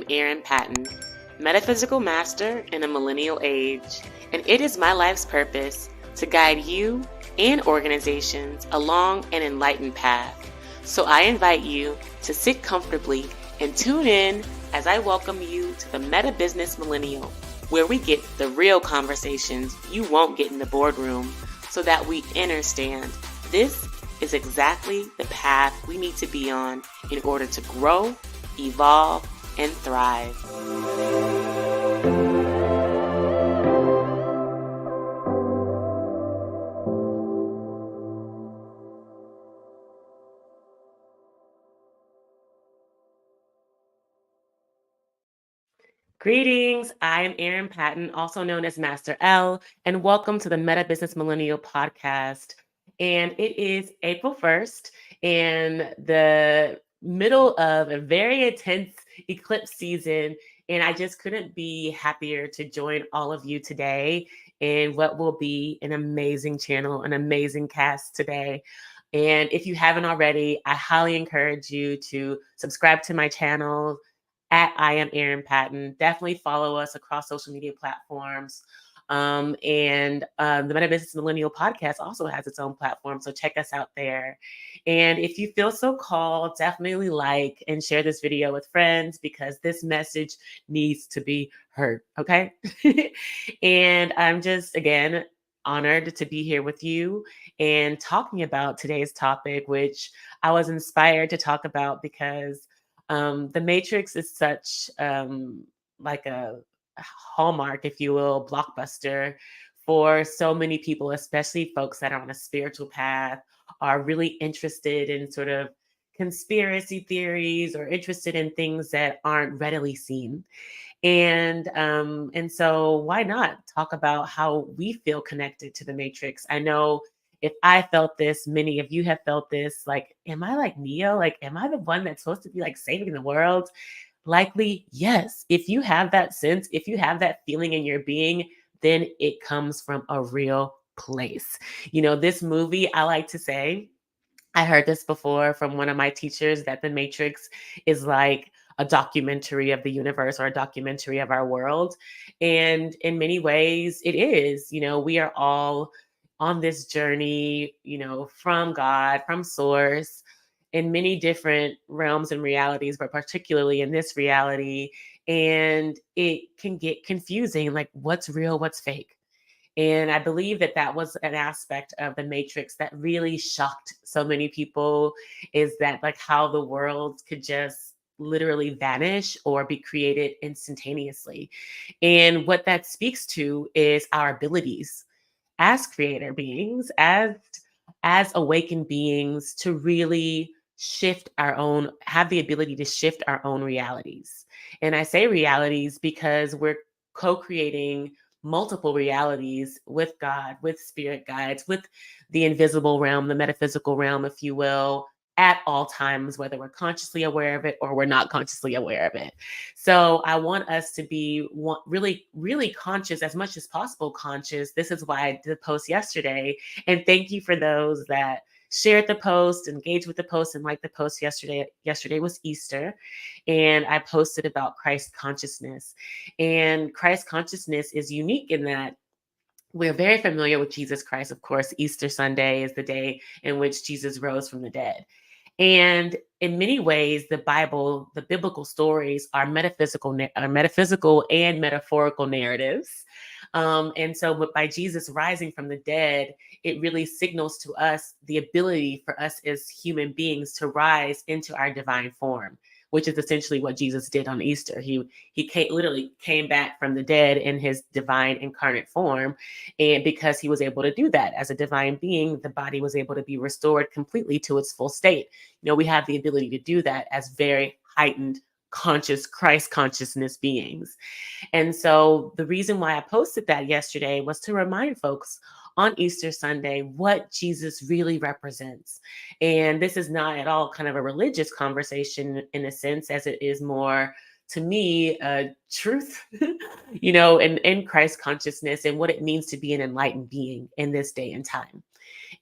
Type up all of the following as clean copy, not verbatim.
am Erin Patten, metaphysical master in a millennial age, and it is my life's purpose to guide you and organizations along an enlightened path. So I invite you to sit comfortably and tune in as I welcome you to the Meta Business Millennial, where we get the real conversations you won't get in the boardroom so that we understand this is exactly the path we need to be on in order to grow, evolve, and thrive. Greetings, I am Erin Patten, also known as Master L, and welcome to the Meta Business Millennial podcast. And it is April 1st and the middle of a very intense eclipse season. And I just couldn't be happier to join all of you today in what will be an amazing channel, an amazing cast today. And if you haven't already, I highly encourage you to subscribe to my channel at I am Erin Patten. Definitely follow us across social media platforms. And the Meta Business Millennial podcast also has its own platform, so check us out there. And if you feel so called, definitely like and share this video with friends because this message needs to be heard, okay? And I'm just, again, honored to be here with you and talking about today's topic, which I was inspired to talk about because the Matrix is such like a hallmark, if you will, blockbuster for so many people, especially folks that are on a spiritual path, are really interested in sort of conspiracy theories or interested in things that aren't readily seen. And so why not talk about how we feel connected to the Matrix? I know if I felt this, many of you have felt this. Like, am I like Neo? Like, am I the one that's supposed to be like saving the world? Likely, yes. If you have that sense, if you have that feeling in your being, then it comes from a real place. You know, this movie, I like to say, I heard this before from one of my teachers that The Matrix is like a documentary of the universe or a documentary of our world. And in many ways, it is. You know, we are all on this journey, you know, from God, from Source, in many different realms and realities, but particularly in this reality. And it can get confusing like, what's real, what's fake? And I believe that that was an aspect of the Matrix that really shocked so many people, is that like how the world could just literally vanish or be created instantaneously. And what that speaks to is our abilities as creator beings, as awakened beings, to really shift our own, have the ability to shift our own realities. And I say realities because we're co-creating multiple realities with God, with spirit guides, with the invisible realm, the metaphysical realm, if you will, at all times, whether we're consciously aware of it or we're not consciously aware of it. So I want us to be really, really conscious, as much as possible conscious. This is why I did the post yesterday. And thank you for those that shared the post, engaged with the post, and liked the post yesterday. Yesterday was Easter, and I posted about Christ consciousness. And Christ consciousness is unique in that we're very familiar with Jesus Christ. Of course, Easter Sunday is the day in which Jesus rose from the dead. And in many ways, the Bible, the biblical stories are metaphysical and metaphorical narratives. And so by Jesus rising from the dead, it really signals to us the ability for us as human beings to rise into our divine form, which is essentially what Jesus did on Easter. He literally came back from the dead in his divine incarnate form. And because he was able to do that as a divine being, the body was able to be restored completely to its full state. You know, we have the ability to do that as very heightened, conscious Christ consciousness beings. And so the reason why I posted that yesterday was to remind folks on Easter Sunday what Jesus really represents. And this is not at all kind of a religious conversation in a sense, as it is more, to me, truth, you know, and Christ consciousness and what it means to be an enlightened being in this day and time.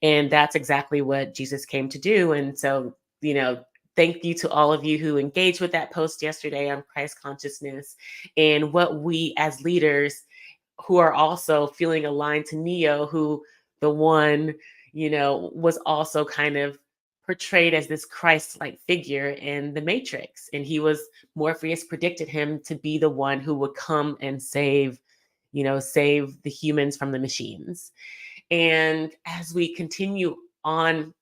And that's exactly what Jesus came to do. And so, you know, thank you to all of you who engaged with that post yesterday on Christ consciousness and what we as leaders who are also feeling aligned to Neo, who the one, was also kind of portrayed as this Christ-like figure in the Matrix. And Morpheus predicted him to be the one who would come and save the humans from the machines. And as we continue on,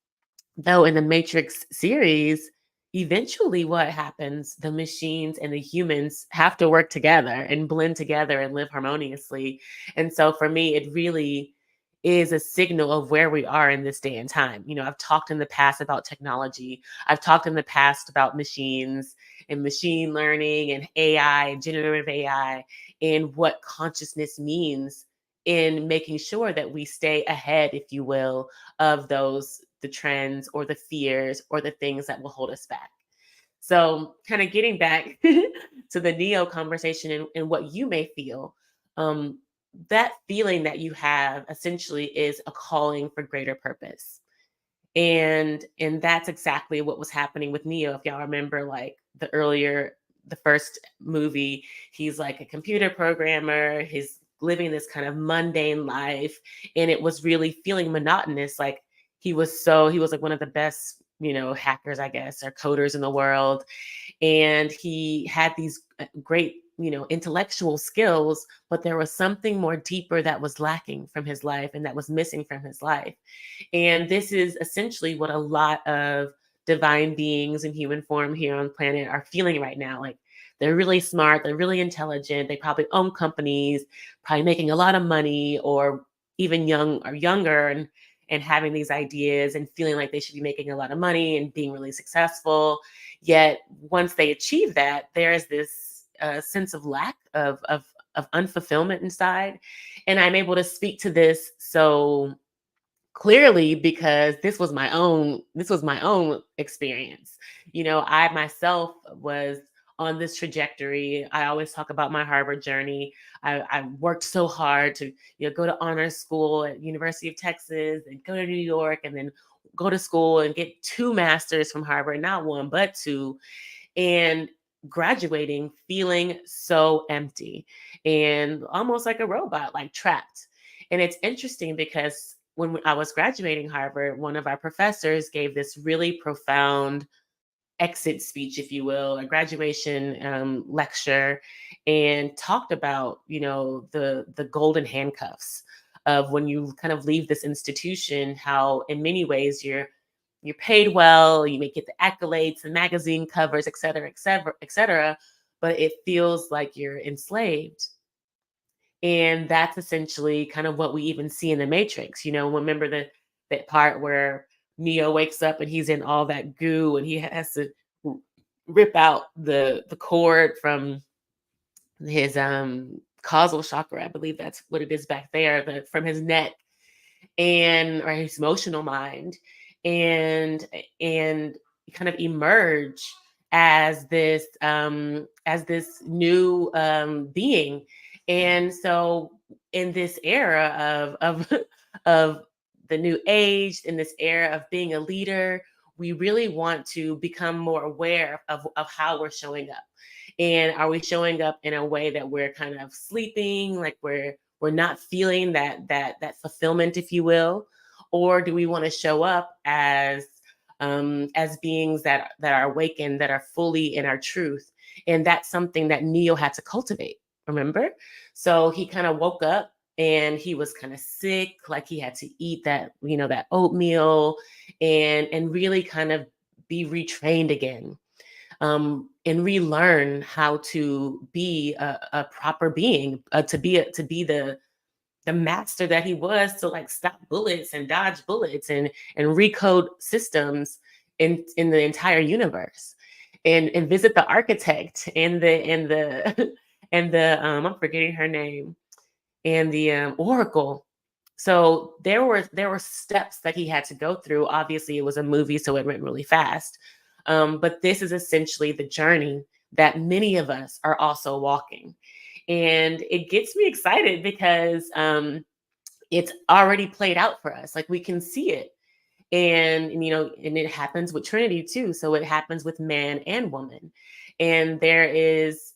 though, in the Matrix series, eventually what happens, the machines and the humans have to work together and blend together and live harmoniously. And so for me, it really is a signal of where we are in this day and time. I've talked in the past about technology. I've talked in the past about machines and machine learning and AI and generative AI and what consciousness means in making sure that we stay ahead, if you will, of the trends or the fears or the things that will hold us back. So, kind of getting back to the Neo conversation and what you may feel, um, that feeling that you have essentially is a calling for greater purpose. And that's exactly what was happening with Neo. If y'all remember, like the first movie, he's like a computer programmer. He's living this kind of mundane life, and it was really feeling monotonous. Like he was like one of the best, hackers, I guess, or coders in the world, and he had these great, intellectual skills, but there was something more deeper that was lacking from his life and that was missing from his life. And this is essentially what a lot of divine beings in human form here on planet are feeling right now. Like they're really smart, they're really intelligent, they probably own companies, probably making a lot of money, or even young or younger, and having these ideas and feeling like they should be making a lot of money and being really successful. Yet once they achieve that, there is this sense of lack of unfulfillment inside. And I'm able to speak to this so clearly because this was my own experience. I myself was on this trajectory. I always talk about my Harvard journey. I worked so hard to go to honors school at University of Texas and go to New York and then go to school and get two masters from Harvard, not one but two, and graduating feeling so empty and almost like a robot, like trapped. And it's interesting because when I was graduating Harvard, one of our professors gave this really profound exit speech, if you will, a graduation lecture, and talked about, the golden handcuffs of when you kind of leave this institution, how in many ways you're paid well, you may get the accolades, the magazine covers, et cetera, et cetera, et cetera, but it feels like you're enslaved. And that's essentially kind of what we even see in the Matrix. Remember that part where Neo wakes up and he's in all that goo and he has to r- rip out the cord from his causal chakra, I believe that's what it is back there, from his neck, and or his emotional mind, and and kind of emerge as this new being. And so in this era of of the new age, in this era of being a leader, we really want to become more aware of how we're showing up. And are we showing up in a way that we're kind of sleeping, like we're not feeling that fulfillment, if you will, or do we want to show up as beings that are awakened, that are fully in our truth? And that's something that Neo had to cultivate. Remember, so he kind of woke up and he was kind of sick, like he had to eat that oatmeal and really kind of be retrained again, and relearn how to be a proper being, to be the master that he was, to like stop bullets and dodge bullets and recode systems in the entire universe, and visit the architect and the and the I'm forgetting her name, and the oracle. So there were steps that he had to go through. Obviously, it was a movie, so it went really fast. But this is essentially the journey that many of us are also walking. And it gets me excited because it's already played out for us. Like we can see it. And it happens with Trinity too. So it happens with man and woman. And there is,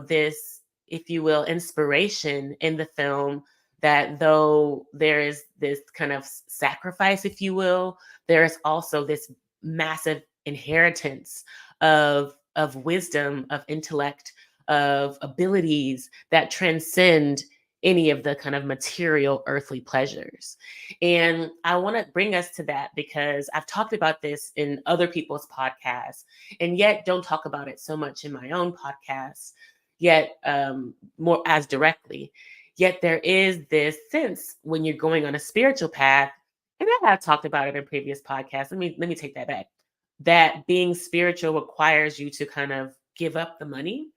this, if you will, inspiration in the film, that though there is this kind of sacrifice, if you will, there is also this massive inheritance of wisdom, of intellect, of abilities that transcend any of the kind of material earthly pleasures. And I want to bring us to that because I've talked about this in other people's podcasts, and yet don't talk about it so much in my own podcast, yet more as directly. Yet there is this sense when you're going on a spiritual path, and I have talked about it in previous podcasts. Let me take that back. That being spiritual requires you to kind of give up the money,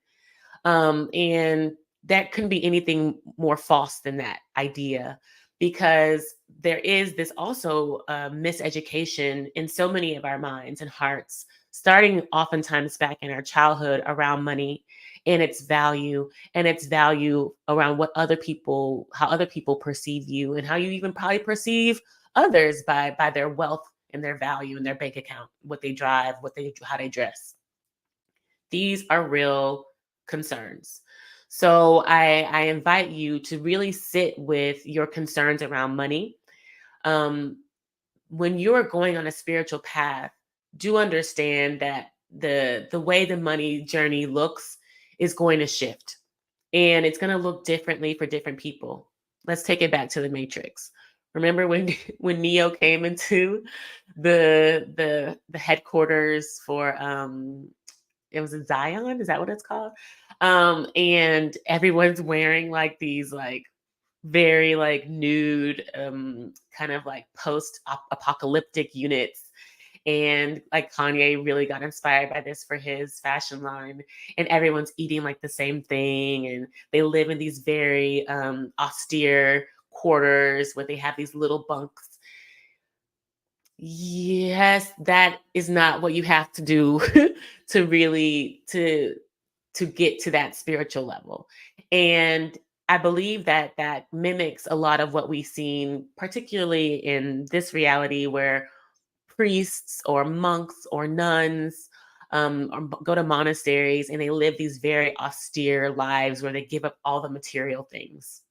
and that couldn't be anything more false than that idea, because there is this also miseducation in so many of our minds and hearts, starting oftentimes back in our childhood around money and its value around how other people perceive you, and how you even probably perceive others by their wealth and their value and their bank account, what they drive, how they dress. These are real concerns. So I invite you to really sit with your concerns around money. Um, when you're going on a spiritual path, do understand that the way the money journey looks is going to shift, and it's going to look differently for different people. Let's take it back to the Matrix. Remember when when Neo came into the headquarters for it was a Zion, is that what it's called? And everyone's wearing like these like very like nude, kind of like post apocalyptic units. And like Kanye really got inspired by this for his fashion line. And everyone's eating like the same thing. And they live in these very austere quarters where they have these little bunks. Yes, that is not what you have to do to really to get to that spiritual level. And I believe that that mimics a lot of what we've seen, particularly in this reality where priests or monks or nuns go to monasteries and they live these very austere lives where they give up all the material things.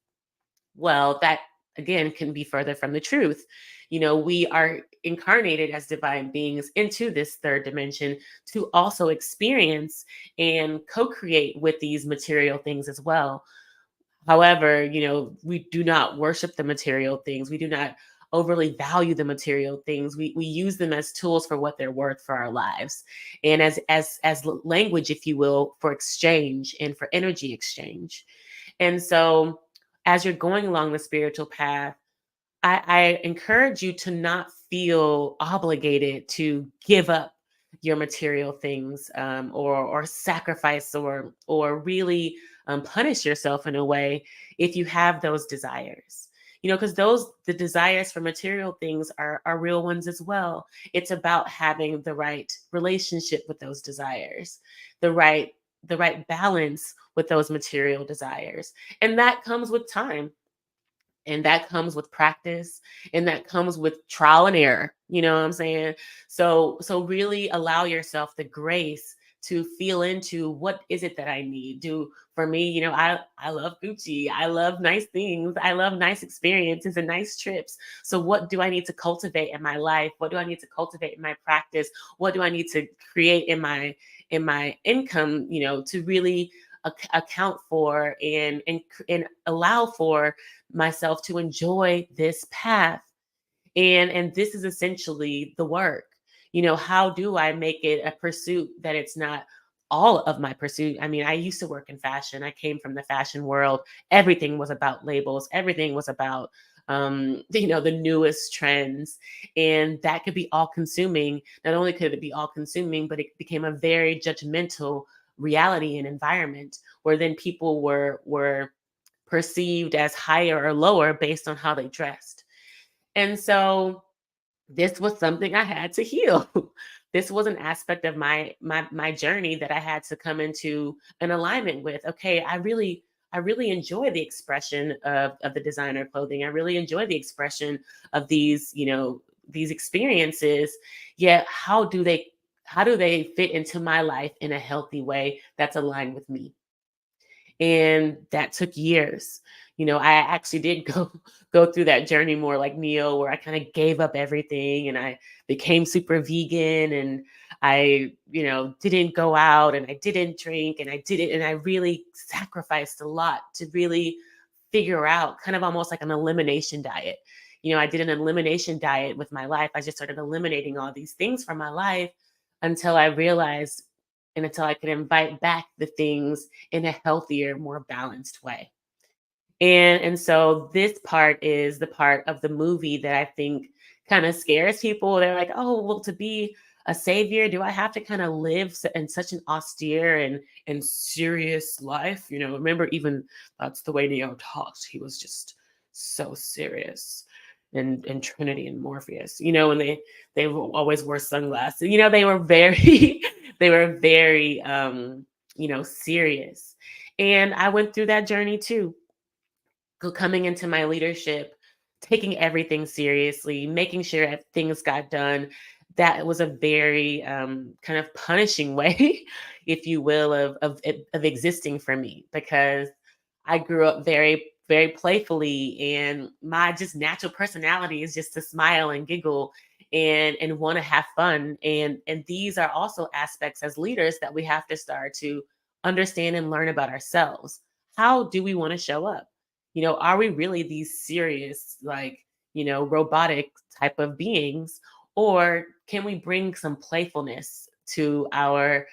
Well, that again can be further from the truth. We are incarnated as divine beings into this third dimension to also experience and co create with these material things as well. However, we do not worship the material things. We do not overly value the material things. We use them as tools for what they're worth for our lives, and as language, if you will, for exchange and for energy exchange. And so, as you're going along the spiritual path, I encourage you to not feel obligated to give up your material things, or sacrifice, or really punish yourself in a way if you have those desires. Because the desires for material things are real ones as well. It's about having the right relationship with those desires, the right the right balance with those material desires, and that comes with time, and that comes with practice, and that comes with trial and error. You know what I'm saying? So really allow yourself the grace to feel into, what is it that I need. Do For me, I love Gucci, I love nice things, I love nice experiences and nice trips. So what do I need to cultivate in my life? What do I need to cultivate in my practice? What do I need to create in my income, to really account for and allow for myself to enjoy this path. And this is essentially the work. How do I make it a pursuit that it's not all of my pursuit? I mean, I used to work in fashion. I came from the fashion world. Everything was about labels. Everything was about the newest trends. And that could be all consuming. Not only could it be all consuming, but it became a very judgmental reality and environment where then people were perceived as higher or lower based on how they dressed. And so this was something I had to heal. This was an aspect of my journey that I had to come into an alignment with. Okay, I really enjoy the expression of the designer clothing. I really enjoy the expression of these, these experiences, yet how do they fit into my life in a healthy way that's aligned with me? And that took years. I actually did go through that journey more like Neil, where I kind of gave up everything and I became super vegan, and I, didn't go out and I didn't drink and I didn't, and I really sacrificed a lot to really figure out kind of almost like an elimination diet. I did an elimination diet with my life. I just started eliminating all these things from my life until I realized and until I could invite back the things in a healthier, more balanced way. And so this part is the part of the movie that I think kind of scares people. They're like, "Oh, well, to be a savior, do I have to kind of live in such an austere and serious life?" Remember, even that's the way Neo talked. He was just so serious. And Trinity and Morpheus, and always wore sunglasses. They were very they were very serious. And I went through that journey too, coming into my leadership, taking everything seriously, making sure that things got done. That was a very kind of punishing way, if you will, of existing for me, because I grew up very, very playfully, and my just natural personality is just to smile and giggle and want to have fun. And these are also aspects as leaders that we have to start to understand and learn about ourselves. How do we want to show up? Are we really these serious, like, robotic type of beings? Or can we bring some playfulness to our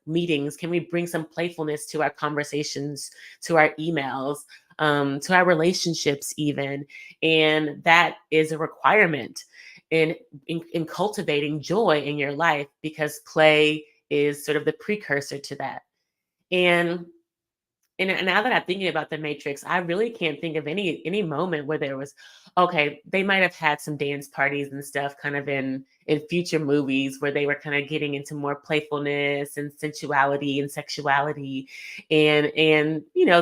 meetings? Can we bring some playfulness to our conversations, to our emails, to our relationships, even? And that is a requirement in cultivating joy in your life, because play is sort of the precursor to that. And and now that I'm thinking about the Matrix, I really can't think of any moment where there was, okay, they might have had some dance parties and stuff kind of in future movies where they were kind of getting into more playfulness and sensuality and sexuality. And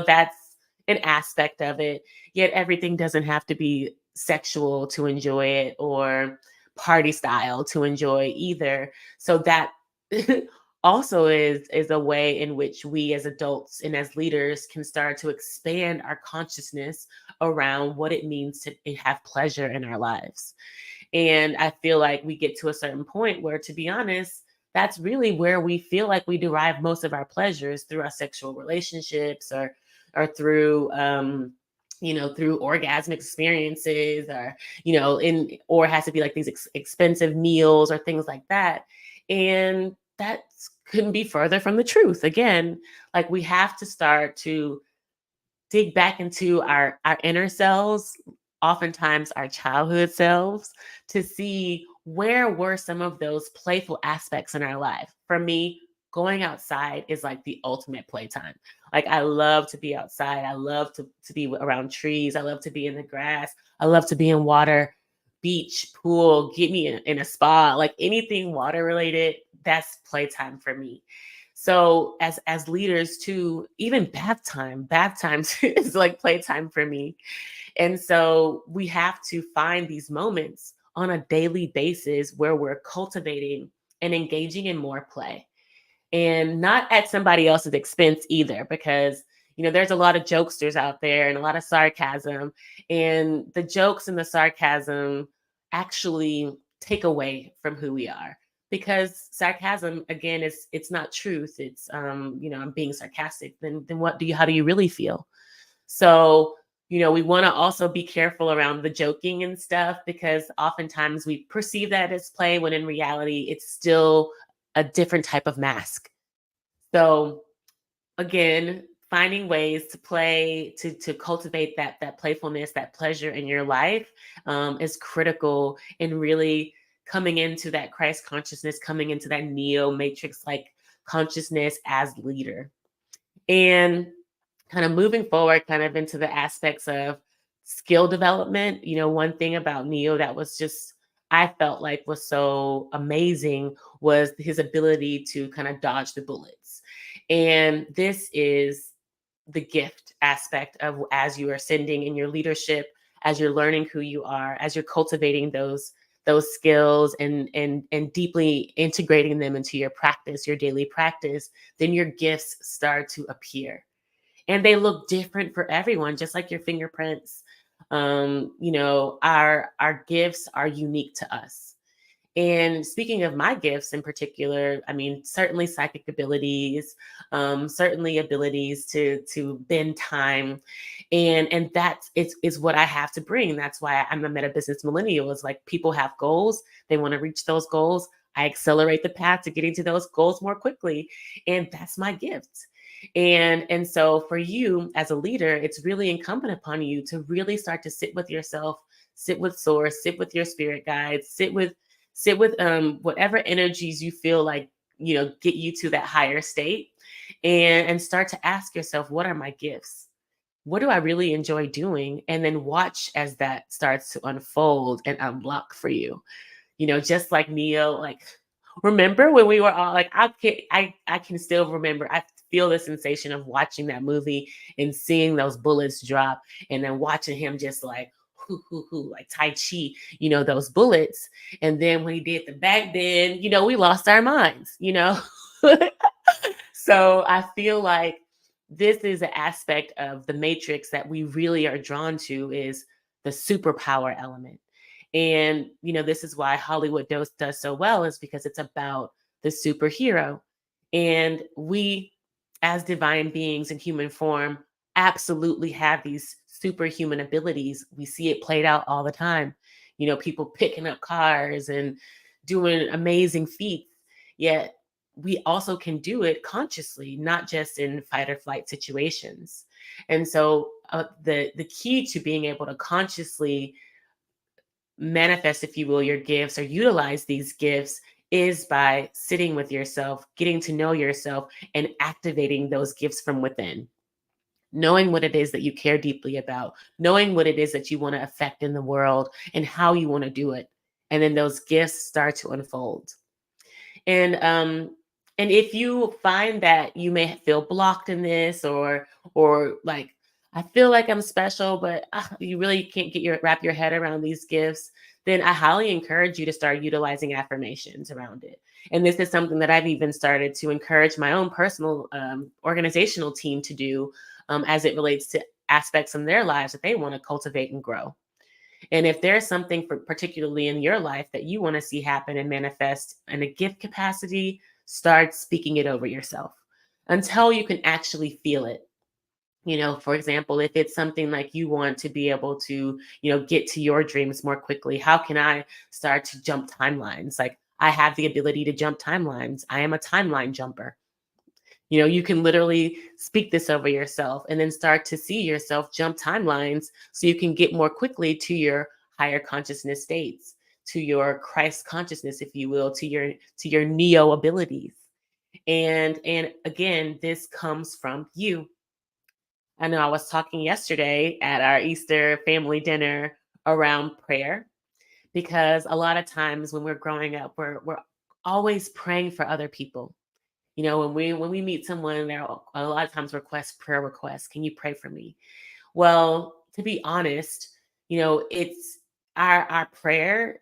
that's an aspect of it. Yet everything doesn't have to be sexual to enjoy it, or party style to enjoy either. So that also is a way in which we as adults and as leaders can start to expand our consciousness around what it means to have pleasure in our lives. And I feel like we get to a certain point where, to be honest, that's really where we feel like we derive most of our pleasures, through our sexual relationships, or through orgasmic experiences, or or it has to be like these expensive meals or things like that. And that couldn't be further from the truth. Again, like, we have to start to dig back into our inner selves, oftentimes our childhood selves, to see where were some of those playful aspects in our life. For me, going outside is like the ultimate playtime. Like, I love to be outside. I love to be around trees. I love to be in the grass. I love to be in water, beach, pool, get me in a spa, like anything water related. That's playtime for me. So as leaders too, even bath time is like playtime for me. And so we have to find these moments on a daily basis where we're cultivating and engaging in more play, and not at somebody else's expense either, because there's a lot of jokesters out there and a lot of sarcasm, and the jokes and the sarcasm actually take away from who we are, because sarcasm, again, is it's not truth. It's I'm being sarcastic. Then how do you really feel? So, we want to also be careful around the joking and stuff, because oftentimes we perceive that as play, when in reality it's still a different type of mask. So, again, finding ways to play, to cultivate that playfulness, that pleasure in your life, is critical in really coming into that Christ consciousness, coming into that neo matrix like consciousness as leader. And kind of moving forward, kind of into the aspects of skill development. One thing about Neo that was just, I felt like was so amazing, was his ability to kind of dodge the bullets. And this is the gift aspect of, as you are ascending in your leadership, as you're learning who you are, as you're cultivating those skills and deeply integrating them into your practice, your daily practice, then your gifts start to appear. And they look different for everyone, just like your fingerprints. Our gifts are unique to us. And speaking of my gifts in particular, I mean, certainly psychic abilities, certainly abilities to bend time, and that's it's what I have to bring. That's why I'm a meta business millennial. Is like people have goals, they want to reach those goals. I accelerate the path to getting to those goals more quickly, and that's my gift. And so for you as a leader, it's really incumbent upon you to really start to sit with yourself, sit with source, sit with your spirit guides, sit with whatever energies you feel like get you to that higher state, and start to ask yourself, what are my gifts, what do I really enjoy doing, and then watch as that starts to unfold and unlock for you. Just like Neo, like, remember when we were all like, I can still remember. I feel the sensation of watching that movie and seeing those bullets drop, and then watching him just like hoo, like Tai Chi, those bullets. And then when he did the back bend, we lost our minds. So I feel like this is an aspect of the matrix that we really are drawn to, is the superpower element. And this is why Hollywood does so well, is because it's about the superhero. And we, as divine beings in human form, absolutely have these superhuman abilities. We see it played out all the time. People picking up cars and doing amazing feats. Yet we also can do it consciously, not just in fight or flight situations. And so the key to being able to consciously manifest, if you will, your gifts or utilize these gifts is by sitting with yourself, getting to know yourself, and activating those gifts from within. Knowing what it is that you care deeply about, knowing what it is that you want to affect in the world and how you want to do it. And then those gifts start to unfold. And if you find that you may feel blocked in this, or like, I feel like I'm special, but you really can't wrap your head around these gifts, then I highly encourage you to start utilizing affirmations around it. And this is something that I've even started to encourage my own personal organizational team to do, as it relates to aspects in their lives that they want to cultivate and grow. And if there's something particularly in your life that you want to see happen and manifest in a gift capacity, start speaking it over yourself until you can actually feel it. For example, if it's something like you want to be able to, get to your dreams more quickly, how can I start to jump timelines? Like, I have the ability to jump timelines. I am a timeline jumper. You can literally speak this over yourself and then start to see yourself jump timelines so you can get more quickly to your higher consciousness states, to your Christ consciousness, if you will, to your neo abilities. And again, this comes from you. I know I was talking yesterday at our Easter family dinner around prayer, because a lot of times when we're growing up, we're always praying for other people. When we meet someone, there are a lot of times prayer requests. Can you pray for me? Well, to be honest, it's our prayer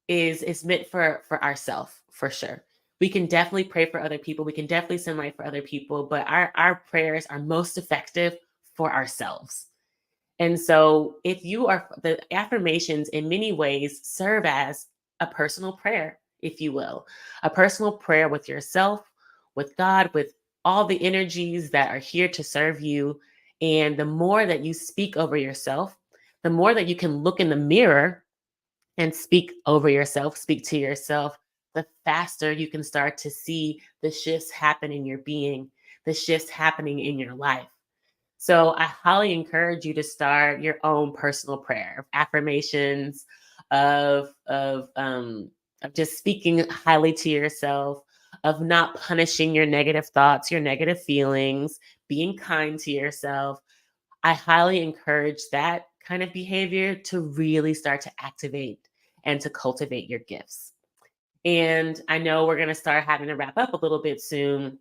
is meant for ourselves, for sure. We can definitely pray for other people. We can definitely send light for other people, but our prayers are most effective for ourselves. And so, if you are, the affirmations in many ways serve as a personal prayer, if you will, a personal prayer with yourself, with God, with all the energies that are here to serve you. And the more that you speak over yourself, the more that you can look in the mirror and speak over yourself, speak to yourself, the faster you can start to see the shifts happen in your being, the shifts happening in your life. So I highly encourage you to start your own personal prayer of affirmations, of just speaking highly to yourself, of not punishing your negative thoughts, your negative feelings, being kind to yourself. I highly encourage that kind of behavior to really start to activate and to cultivate your gifts. And I know we're going to start having to wrap up a little bit soon.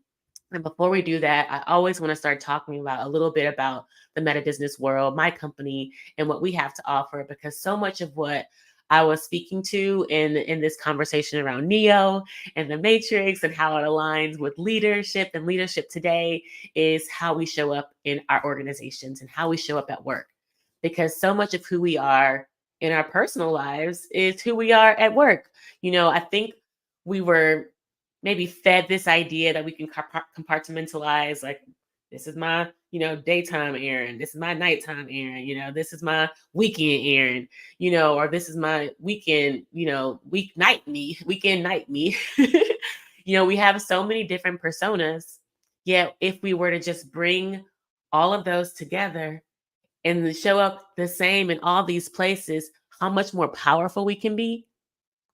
And before we do that, I always want to start talking about a little bit about the meta business world, my company, and what we have to offer, because so much of what I was speaking to in this conversation around Neo and the Matrix and how it aligns with leadership. And leadership today is how we show up in our organizations and how we show up at work. Because so much of who we are in our personal lives is who we are at work. I think we were maybe fed this idea that we can compartmentalize, like, this is my, daytime Erin. This is my nighttime Erin. This is my weekend Erin, or this is my weekend, weekend night me. We have so many different personas. Yet if we were to just bring all of those together and show up the same in all these places, how much more powerful we can be.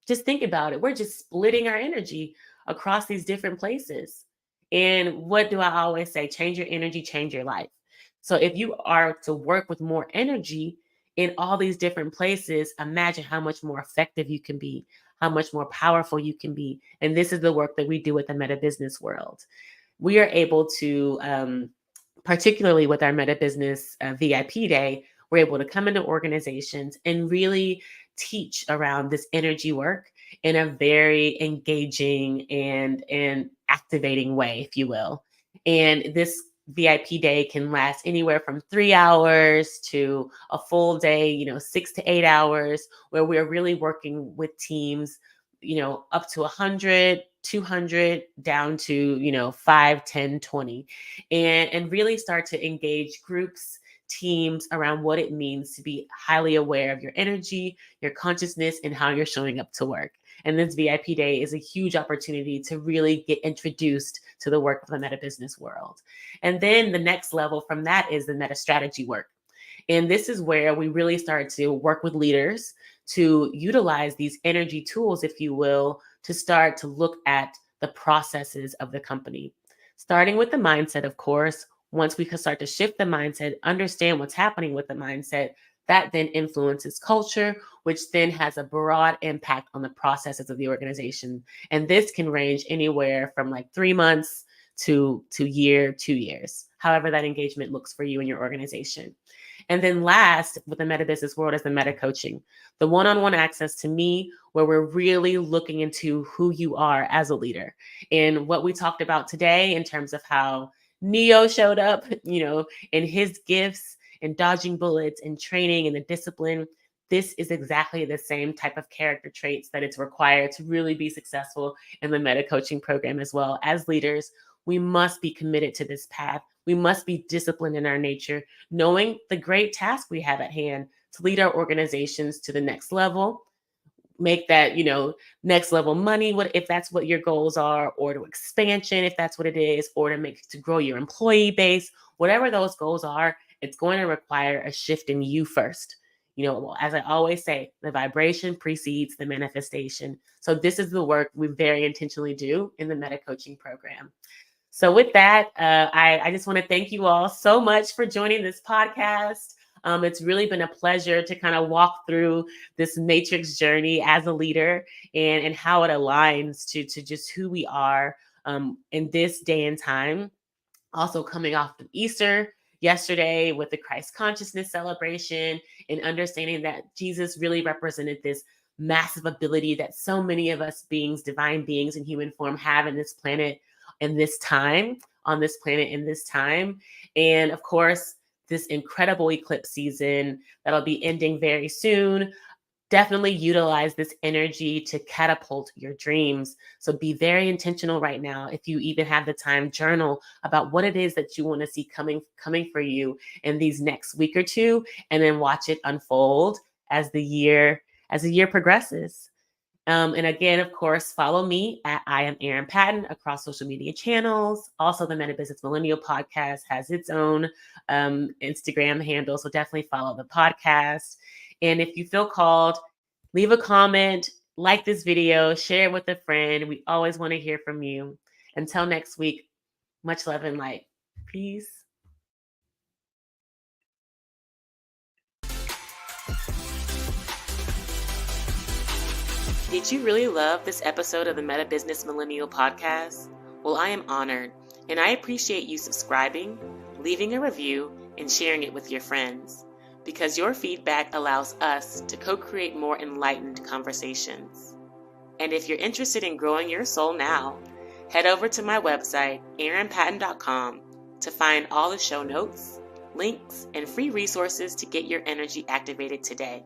Just think about it. We're just splitting our energy across these different places. And what do I always say? Change your energy, change your life. So if you are to work with more energy in all these different places, imagine how much more effective you can be, how much more powerful you can be. And this is the work that we do with the meta business world. We are able to, particularly with our Meta Business VIP Day, we're able to come into organizations and really teach around this energy work in a very engaging and activating way, if you will. And this VIP day can last anywhere from 3 hours to a full day, 6 to 8 hours, where we're really working with teams, up to 100, 200, down to, 5, 10, 20, and really start to engage groups, teams around what it means to be highly aware of your energy, your consciousness, and how you're showing up to work. And this VIP day is a huge opportunity to really get introduced to the work of the meta business world. And then the next level from that is the meta strategy work. And this is where we really start to work with leaders to utilize these energy tools, if you will, to start to look at the processes of the company. Starting with the mindset, of course. Once we can start to shift the mindset, understand what's happening with the mindset, that then influences culture, which then has a broad impact on the processes of the organization. And this can range anywhere from like 3 months to year, 2 years, however that engagement looks for you and your organization. And then last, with the meta business world, is the meta coaching, the one-on-one access to me, where we're really looking into who you are as a leader. And what we talked about today in terms of how Neo showed up, in his gifts and dodging bullets and training and the discipline. This is exactly the same type of character traits that it's required to really be successful in the meta coaching program as well. As leaders, we must be committed to this path. We must be disciplined in our nature, knowing the great task we have at hand to lead our organizations to the next level, make that, next level money, what if that's what your goals are, or to expansion, if that's what it is, or to grow your employee base. Whatever those goals are, it's going to require a shift in you first. As I always say, the vibration precedes the manifestation. So this is the work we very intentionally do in the meta coaching program. So with that, I just want to thank you all so much for joining this podcast. It's really been a pleasure to kind of walk through this matrix journey as a leader and how it aligns to just who we are in this day and time. Also coming off of Easter yesterday with the Christ consciousness celebration and understanding that Jesus really represented this massive ability that so many of us beings, divine beings in human form, have in this planet in this time, on this planet in this time. And of course, this incredible eclipse season that'll be ending very soon. Definitely utilize this energy to catapult your dreams. So be very intentional right now. If you even have the time, journal about what it is that you want to see coming for you in these next week or two, and then watch it unfold as the year progresses. And again, of course, follow me at I am Erin Patten across social media channels. Also, the Meta Business Millennial podcast has its own Instagram handle, so definitely follow the podcast. And if you feel called, leave a comment, like this video, share it with a friend. We always want to hear from you. Until next week, much love and light. Peace. Did you really love this episode of the Meta Business Millennial podcast? Well, I am honored, and I appreciate you subscribing, leaving a review, and sharing it with your friends. because your feedback allows us to co-create more enlightened conversations. And if you're interested in growing your soul now, head over to my website, erinpatten.com, to find all the show notes, links, and free resources to get your energy activated today.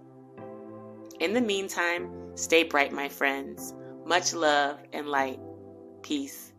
In the meantime, stay bright, my friends. Much love and light. Peace.